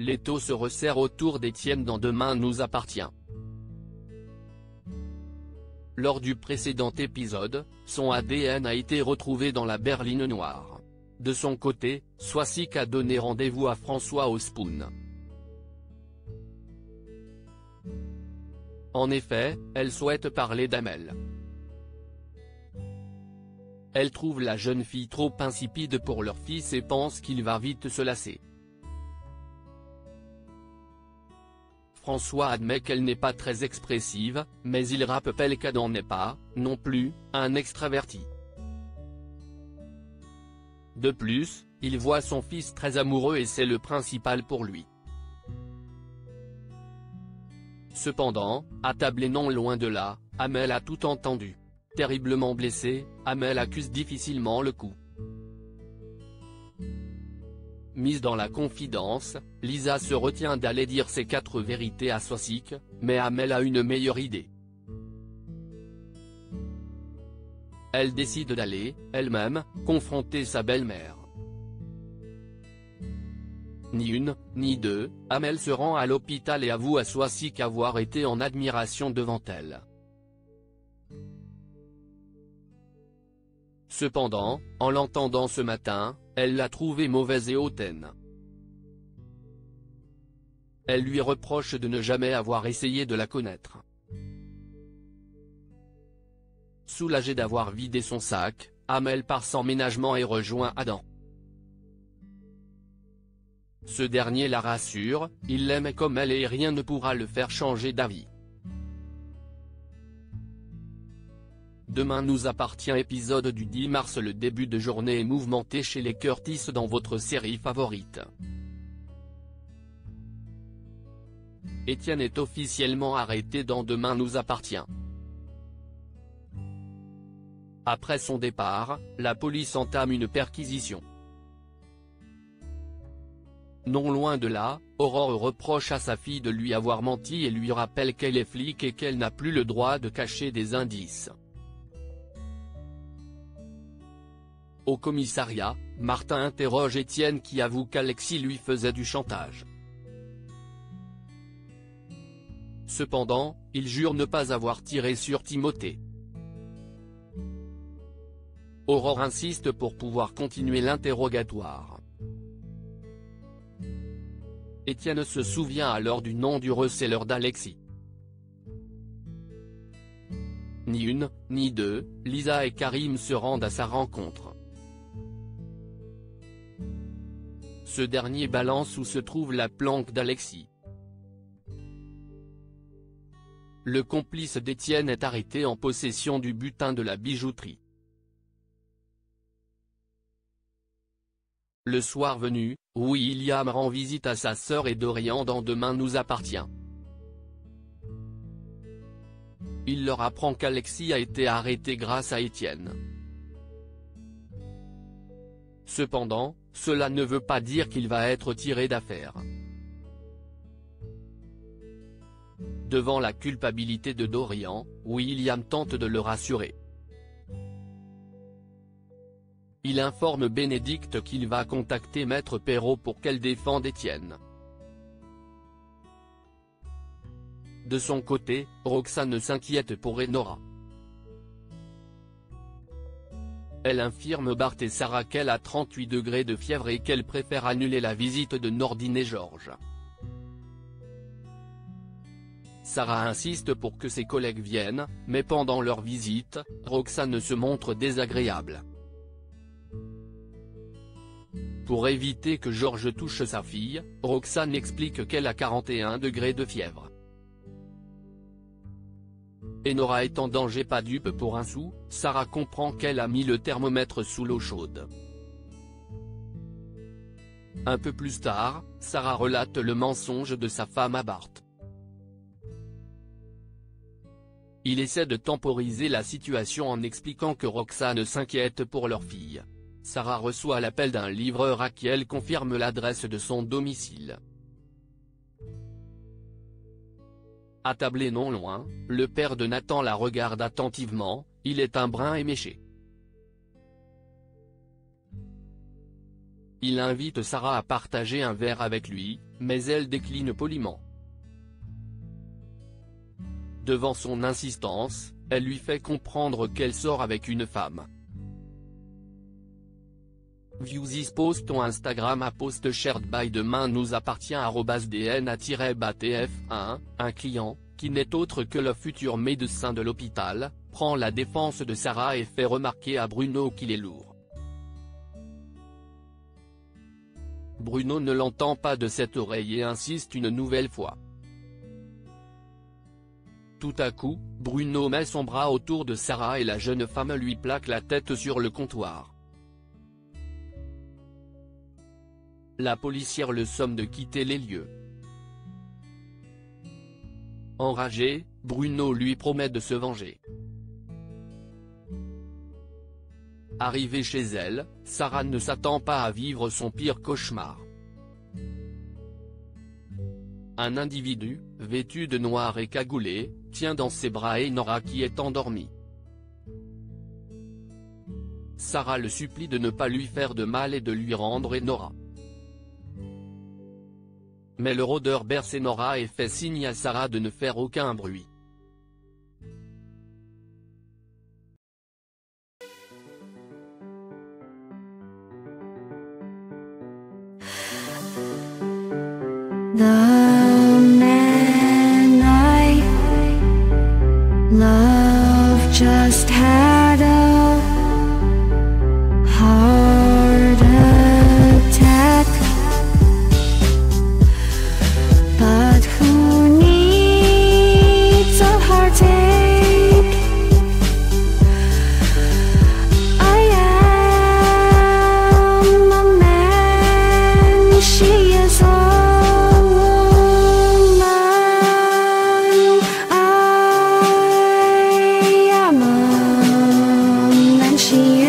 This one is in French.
l'étau se resserre autour d'Étienne dans Demain nous appartient. Lors du précédent épisode, son ADN a été retrouvé dans la berline noire. De son côté, Swazik a donné rendez-vous à François au Spoon. En effet, elle souhaite parler d'Amel. Elle trouve la jeune fille trop insipide pour leur fils et pense qu'il va vite se lasser. François admet qu'elle n'est pas très expressive, mais il rappelle qu'elle n'en est pas, non plus, un extraverti. De plus, il voit son fils très amoureux et c'est le principal pour lui. Cependant, attablé non loin de là, Amel a tout entendu. Terriblement blessée, Amel accuse difficilement le coup. Mise dans la confidence, Lisa se retient d'aller dire ses 4 vérités à Swazik, mais Amel a une meilleure idée. Elle décide d'aller, elle-même, confronter sa belle-mère. Ni une, ni deux, Amel se rend à l'hôpital et avoue à Swazik avoir été en admiration devant elle. Cependant, en l'entendant ce matin, elle l'a trouvée mauvaise et hautaine. Elle lui reproche de ne jamais avoir essayé de la connaître. Soulagée d'avoir vidé son sac, Amel part sans ménagement et rejoint Adam. Ce dernier la rassure, il l'aime comme elle et rien ne pourra le faire changer d'avis. Demain nous appartient épisode du 10 mars. Le début de journée est mouvementé chez les Curtis dans votre série favorite. Étienne est officiellement arrêté dans Demain nous appartient. Après son départ, la police entame une perquisition. Non loin de là, Aurore reproche à sa fille de lui avoir menti et lui rappelle qu'elle est flic et qu'elle n'a plus le droit de cacher des indices. Au commissariat, Martin interroge Étienne qui avoue qu'Alexis lui faisait du chantage. Cependant, il jure ne pas avoir tiré sur Timothée. Aurore insiste pour pouvoir continuer l'interrogatoire. Étienne se souvient alors du nom du receleur d'Alexis. Ni une, ni deux, Lisa et Karim se rendent à sa rencontre. Ce dernier balance où se trouve la planque d'Alexis. Le complice d'Étienne est arrêté en possession du butin de la bijouterie. Le soir venu, William rend visite à sa sœur et Dorian dans Demain nous appartient. Il leur apprend qu'Alexis a été arrêté grâce à Étienne. Cependant, cela ne veut pas dire qu'il va être tiré d'affaire. Devant la culpabilité de Dorian, William tente de le rassurer. Il informe Bénédicte qu'il va contacter Maître Perrault pour qu'elle défende Étienne. De son côté, Roxane s'inquiète pour Enora. Elle infirme Bart et Sarah qu'elle a 38 degrés de fièvre et qu'elle préfère annuler la visite de Nordine et Georges. Sarah insiste pour que ses collègues viennent, mais pendant leur visite, Roxane se montre désagréable. Pour éviter que Georges touche sa fille, Roxane explique qu'elle a 41 degrés de fièvre. Enora est en danger, pas dupe pour un sou, Sarah comprend qu'elle a mis le thermomètre sous l'eau chaude. Un peu plus tard, Sarah relate le mensonge de sa femme à Bart. Il essaie de temporiser la situation en expliquant que Roxane s'inquiète pour leur fille. Sarah reçoit l'appel d'un livreur à qui elle confirme l'adresse de son domicile. Attablé non loin, le père de Nathan la regarde attentivement, il est un brin éméché. Il invite Sarah à partager un verre avec lui, mais elle décline poliment. Devant son insistance, elle lui fait comprendre qu'elle sort avec une femme. View this post on Instagram à post shared by demain nous appartient @dna-batf1, un client, qui n'est autre que le futur médecin de l'hôpital, prend la défense de Sarah et fait remarquer à Bruno qu'il est lourd. Bruno ne l'entend pas de cette oreille et insiste une nouvelle fois. Tout à coup, Bruno met son bras autour de Sarah et la jeune femme lui plaque la tête sur le comptoir. La policière le somme de quitter les lieux. Enragé, Bruno lui promet de se venger. Arrivée chez elle, Sarah ne s'attend pas à vivre son pire cauchemar. Un individu, vêtu de noir et cagoulé, tient dans ses bras Enora qui est endormie. Sarah le supplie de ne pas lui faire de mal et de lui rendre Enora. Mais le rôdeur berce Enora et fait signe à Sarah de ne faire aucun bruit. The man I love just had a heart attack, but who needs a heartache? I am a man, she is a she